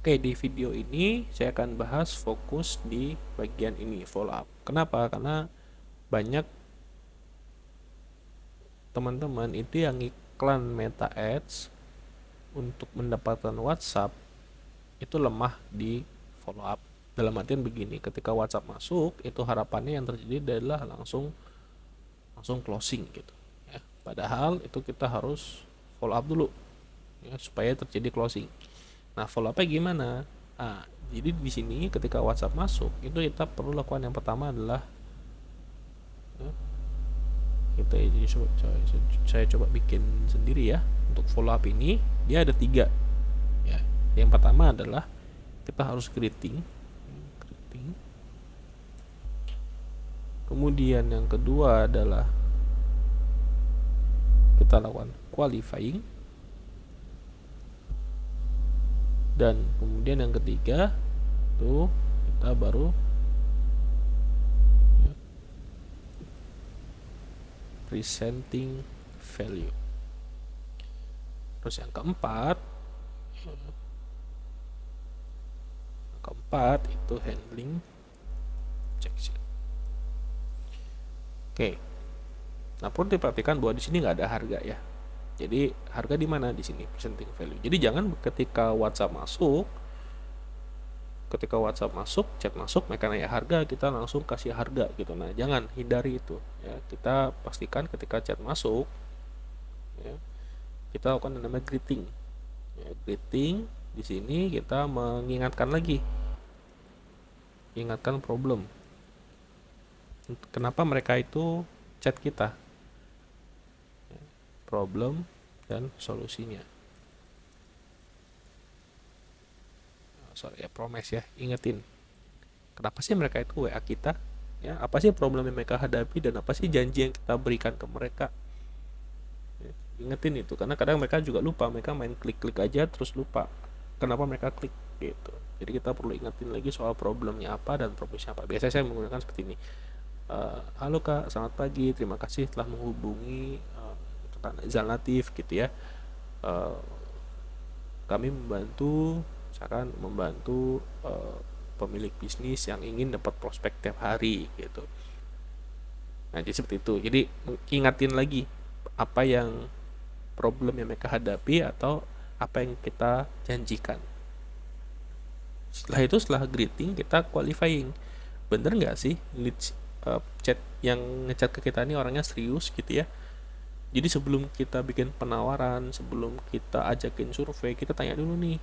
Oke, di video ini saya akan bahas fokus di bagian ini, follow up. Kenapa? Karena banyak teman-teman itu yang iklan Meta Ads untuk mendapatkan WhatsApp itu lemah di follow up. Dalam artian begini, ketika WhatsApp masuk, itu harapannya yang terjadi adalah langsung closing gitu. Ya, padahal itu kita harus follow up dulu ya, supaya terjadi closing. Nah, follow up-nya gimana? Nah, jadi di sini ketika WhatsApp masuk, itu kita perlu lakukan yang pertama adalah ya, kita ini saya coba bikin sendiri ya. Untuk follow up ini dia ada 3 ya. Yang pertama adalah kita harus greeting. Kemudian yang kedua adalah kita lakukan qualifying. Dan kemudian yang ketiga tuh kita baru ya, presenting value. Terus yang keempat itu handling objection. Oke. Nah, perlu diperhatikan bahwa di sini nggak ada harga ya. Jadi harga di mana di sini presenting value. Jadi jangan ketika WhatsApp masuk, chat masuk, mereka nanya harga, kita langsung kasih harga gitu. Nah, jangan, hindari itu ya. Kita pastikan ketika chat masuk ya, kita lakukan yang namanya greeting. Ya, greeting di sini kita mengingatkan lagi. Ingatkan problem. Kenapa mereka itu chat kita? Problem dan solusinya. Promise ya, ingetin. Kenapa sih mereka itu WA kita? Ya, apa sih problem yang mereka hadapi dan apa sih janji yang kita berikan ke mereka? Ya, ingetin itu, karena kadang mereka juga lupa, mereka main klik-klik aja terus lupa kenapa mereka klik gitu. Jadi kita perlu ingetin lagi soal problemnya apa dan promisnya apa. Biasanya saya menggunakan seperti ini. Halo Kak, selamat pagi, terima kasih telah menghubungi Zal Latif gitu ya. Kami membantu pemilik bisnis yang ingin dapat prospek tiap hari gitu. Nah, jadi seperti itu. Jadi ingatin lagi apa yang problem yang mereka hadapi atau apa yang kita janjikan. Setelah greeting, kita qualifying. Bener nggak sih chat yang ngechat ke kita ini orangnya serius gitu ya. Jadi sebelum kita bikin penawaran, sebelum kita ajakin survei, kita tanya dulu nih.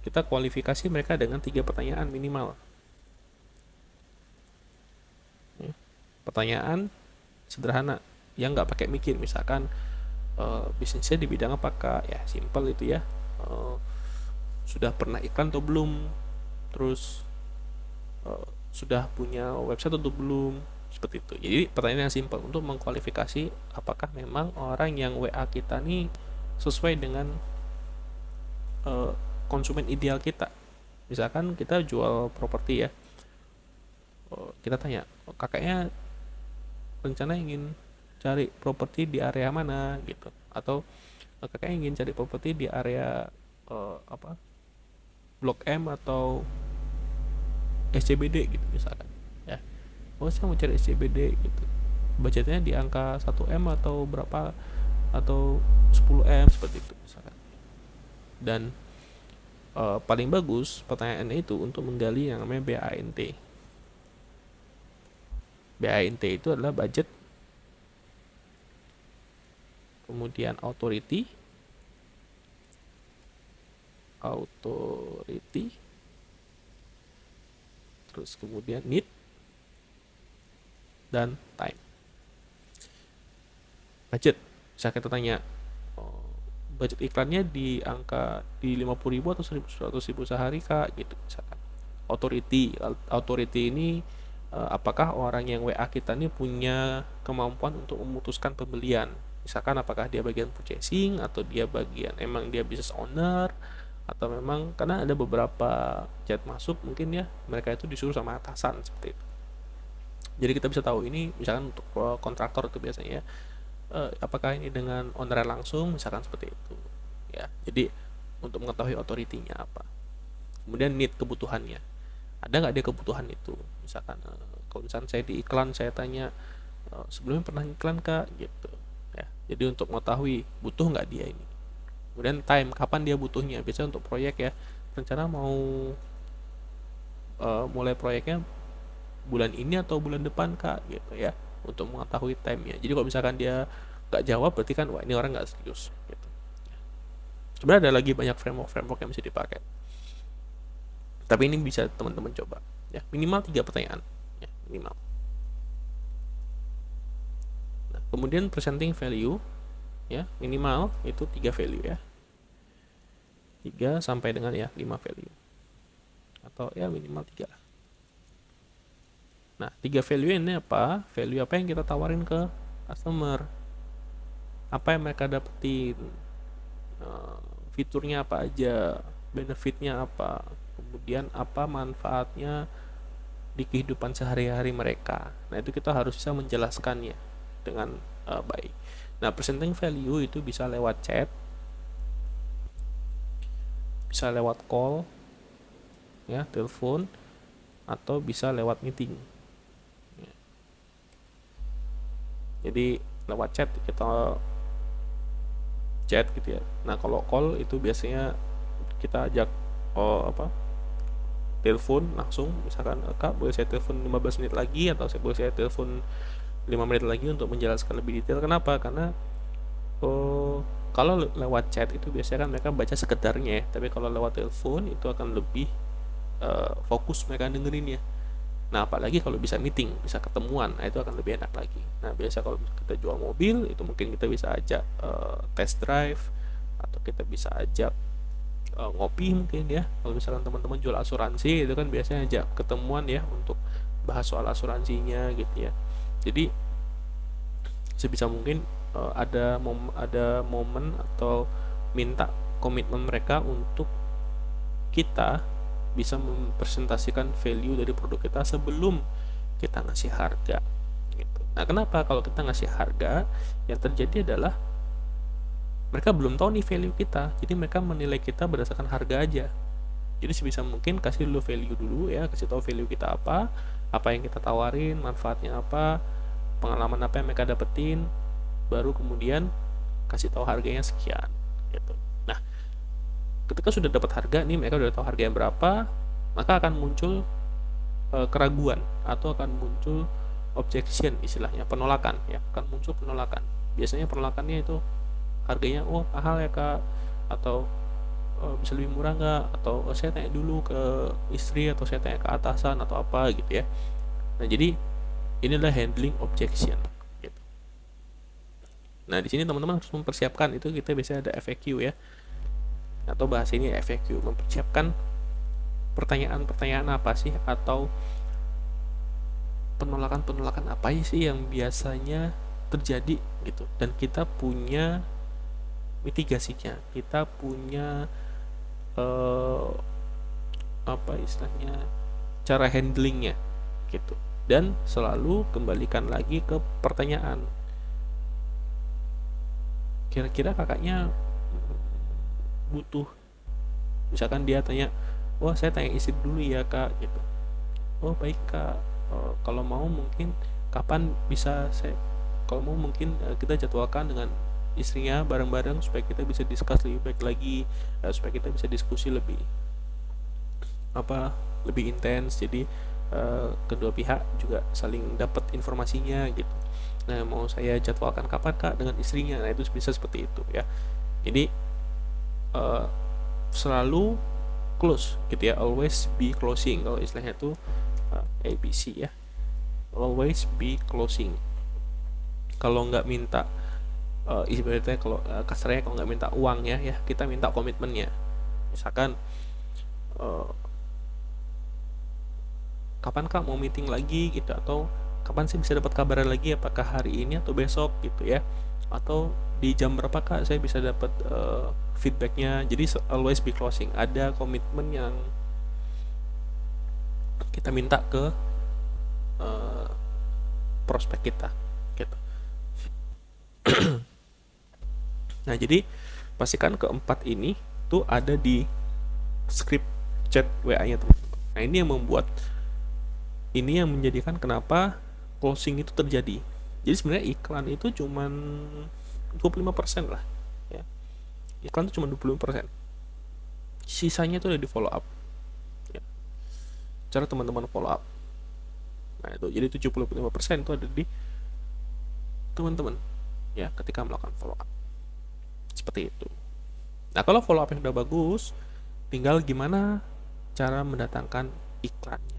Kita kualifikasi mereka dengan 3 pertanyaan minimal. Pertanyaan sederhana yang nggak pakai mikir, misalkan bisnisnya di bidang apa Kak? Ya simple itu ya. Sudah pernah iklan atau belum? Terus sudah punya website atau belum? Seperti itu. Jadi pertanyaan yang simpel untuk mengkualifikasi apakah memang orang yang WA kita nih sesuai dengan konsumen ideal kita. Misalkan kita jual properti ya, kita tanya kakaknya rencana ingin cari properti di area mana gitu, atau kakaknya ingin cari properti di area Blok M atau SCBD gitu misalkan ya. Saya mau cari SCBD gitu, budgetnya di angka 1M atau berapa, atau 10M seperti itu misalkan. Dan paling bagus pertanyaannya itu untuk menggali yang namanya BANT. BANT itu adalah budget, kemudian authority, terus kemudian need dan time. Budget, bisa kita tanya budget iklannya di angka di 50.000 atau 100.000 sehari Kak gitu misalkan. Authority ini apakah orang yang WA kita ini punya kemampuan untuk memutuskan pembelian, misalkan apakah dia bagian purchasing atau dia bagian emang dia business owner, atau memang karena ada beberapa chat masuk mungkin ya mereka itu disuruh sama atasan seperti itu. Jadi kita bisa tahu ini misalkan untuk kontraktor itu biasanya apakah ini dengan owner langsung misalkan seperti itu ya. Jadi untuk mengetahui otoritinya apa. kemudian need, kebutuhannya, ada nggak dia kebutuhan itu. Misalkan kalau misalkan saya di iklan, saya tanya, sebelumnya pernah iklan kak gitu ya, jadi untuk mengetahui butuh nggak dia ini. Kemudian time, kapan dia butuhnya, biasanya untuk proyek ya, rencana mau mulai proyeknya bulan ini atau bulan depan kak gitu ya, untuk mengetahui time-nya. Jadi kalau misalkan dia nggak jawab, berarti kan wah ini orang nggak serius gitu. Sebenarnya ada lagi banyak framework yang bisa dipakai, tapi ini bisa teman-teman coba ya, minimal 3 pertanyaan ya, minimal. Nah, kemudian presenting value ya, minimal itu 3 value ya, 3 sampai dengan ya 5 value, atau ya minimal 3 lah. Nah, 3 value ini apa? Value apa yang kita tawarin ke customer, apa yang mereka dapetin, fiturnya apa aja, benefitnya apa, kemudian apa manfaatnya di kehidupan sehari-hari mereka. Nah, itu kita harus bisa menjelaskannya dengan baik. Nah, presenting value itu bisa lewat chat, bisa lewat call ya, telepon, atau bisa lewat meeting. Jadi lewat chat kita chat gitu ya. Nah, kalau call itu biasanya kita ajak telepon langsung, misalkan kak boleh saya telepon 15 menit lagi, atau boleh saya telepon 5 menit lagi untuk menjelaskan lebih detail. Kenapa? Karena kalau lewat chat itu biasanya kan mereka baca sekedarnya ya, tapi kalau lewat telepon itu akan lebih fokus mereka dengerin ya. Nah, apalagi kalau bisa meeting, bisa ketemuan, nah itu akan lebih enak lagi. Nah, biasa kalau kita jual mobil, itu mungkin kita bisa ajak test drive, atau kita bisa ajak ngopi mungkin ya. Kalau misalkan teman-teman jual asuransi, itu kan biasanya ajak ketemuan ya untuk bahas soal asuransinya gitu ya. Jadi sebisa mungkin ada momen atau minta komitmen mereka untuk kita bisa mempresentasikan value dari produk kita sebelum kita ngasih harga gitu. Nah, kenapa kalau kita ngasih harga, yang terjadi adalah mereka belum tahu nih value kita, jadi mereka menilai kita berdasarkan harga aja. Jadi sebisa mungkin kasih dulu value dulu ya, kasih tahu value kita apa yang kita tawarin, manfaatnya apa, pengalaman apa yang mereka dapetin, baru kemudian kasih tahu harganya sekian gitu. Nah, ketika sudah dapat harga nih, mereka udah tahu harga yang berapa, maka akan muncul keraguan, atau akan muncul objection, istilahnya penolakan ya, akan muncul penolakan. Biasanya penolakannya itu harganya mahal ya kak, atau bisa lebih murah nggak, atau saya tanya dulu ke istri, atau saya tanya ke atasan, atau apa gitu ya. Nah, jadi inilah handling objection gitu. Nah, di sini teman-teman harus mempersiapkan itu, kita biasanya ada FAQ ya, atau bahasa ini FAQ, mempersiapkan pertanyaan-pertanyaan apa sih, atau penolakan-penolakan apa sih yang biasanya terjadi gitu, dan kita punya mitigasinya, kita punya apa istilahnya, cara handlingnya gitu. Dan selalu kembalikan lagi ke pertanyaan, kira-kira kakaknya butuh, misalkan dia tanya, saya tanya istri dulu ya kak gitu. Baik kak, kalau mau mungkin kapan bisa saya, kalau mau mungkin kita jadwalkan dengan istrinya bareng-bareng supaya kita bisa discuss lebih baik lagi, supaya kita bisa diskusi lebih intens, jadi kedua pihak juga saling dapat informasinya gitu. Nah, mau saya jadwalkan kapan kak dengan istrinya. Nah, itu bisa seperti itu ya. Jadi selalu close gitu ya, always be closing, kalau istilahnya itu ABC ya, always be closing. Kalau nggak minta ibaratnya, kalau kasarnya kalau nggak minta uang ya, kita minta komitmennya. Misalkan kapan kak mau meeting lagi gitu, atau kapan sih bisa dapat kabar lagi, apakah hari ini atau besok gitu ya, atau di jam berapa kak saya bisa dapat feedbacknya. Jadi always be closing, ada komitmen yang kita minta ke prospek kita gitu. Nah, jadi pastikan keempat ini tuh ada di script chat WA-nya teman-teman. Nah, ini yang menjadikan kenapa closing itu terjadi. Jadi sebenarnya iklan itu cuman 25% lah ya. Iklan itu cuma 25%. Sisanya itu udah di follow up ya. Cara teman-teman follow up. Nah, itu jadi 75% itu ada di teman-teman ya ketika melakukan follow up. Seperti itu. Nah, kalau follow up yang udah bagus, tinggal gimana cara mendatangkan iklannya.